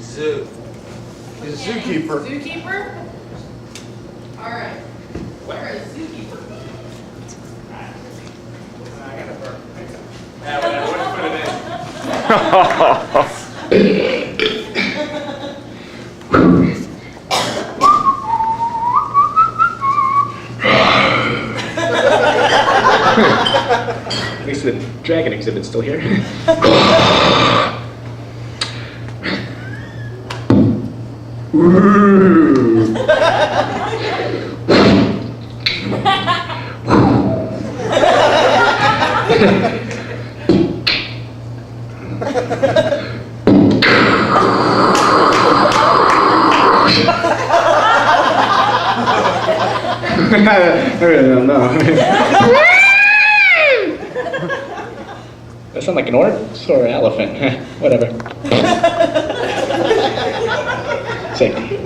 Zoo. He's a zookeeper. Zookeeper? Alright. Where is zookeeper? I got a burp. Yeah, whatever. Let's put it At least the dragon exhibit's still here. I really don't know. That sound like an horse or an elephant? Whatever. Safety.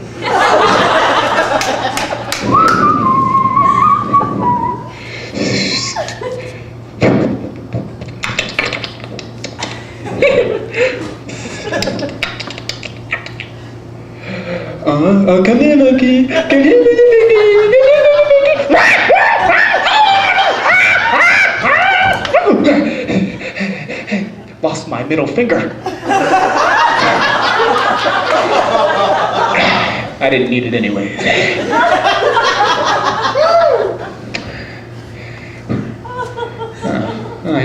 Come here, monkey. Come here, monkey. Lost my middle finger. I didn't need it anyway.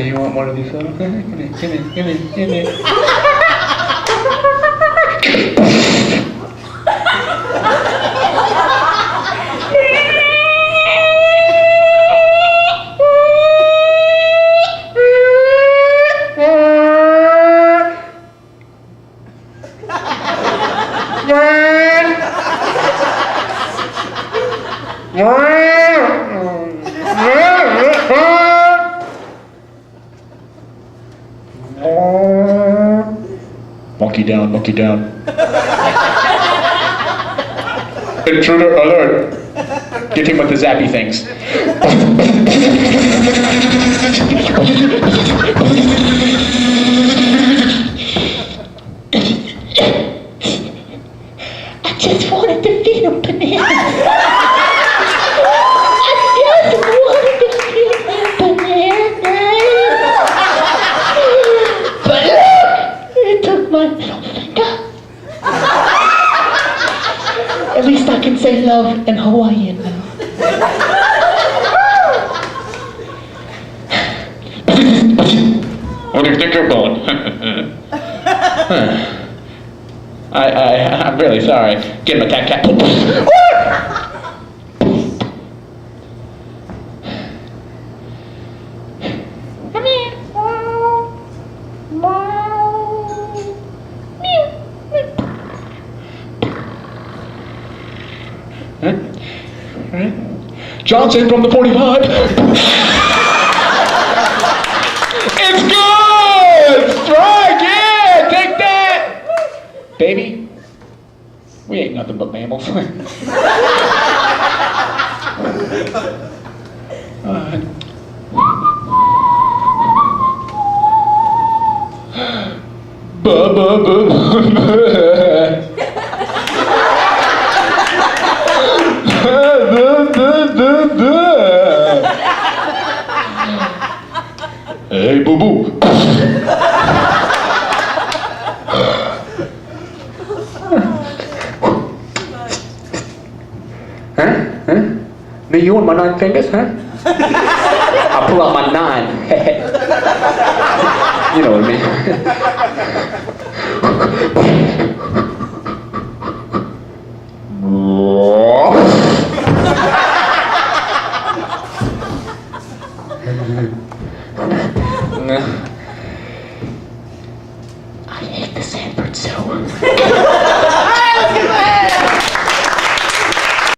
You want one of these photos? Come here, come here, come here, come here. Monkey down, monkey down. Intruder alert. Get him with the zappy things. I just wanted to feed him bananas. I just wanted to feed him bananas. But look, it took my middle finger. At least I can say love in Hawaiian now. Where do you think you're going? I'm really sorry. Get him a cat. Come here. Right. Johnson from the 45. It's good! Strike! Yeah! Take that! Baby, we ain't nothing but mammals. Hey, boo-boo. Huh? Me, you want my 9 fingers, huh? I'll pull out my 9. You know what I mean. I hate the Sanford Zoo.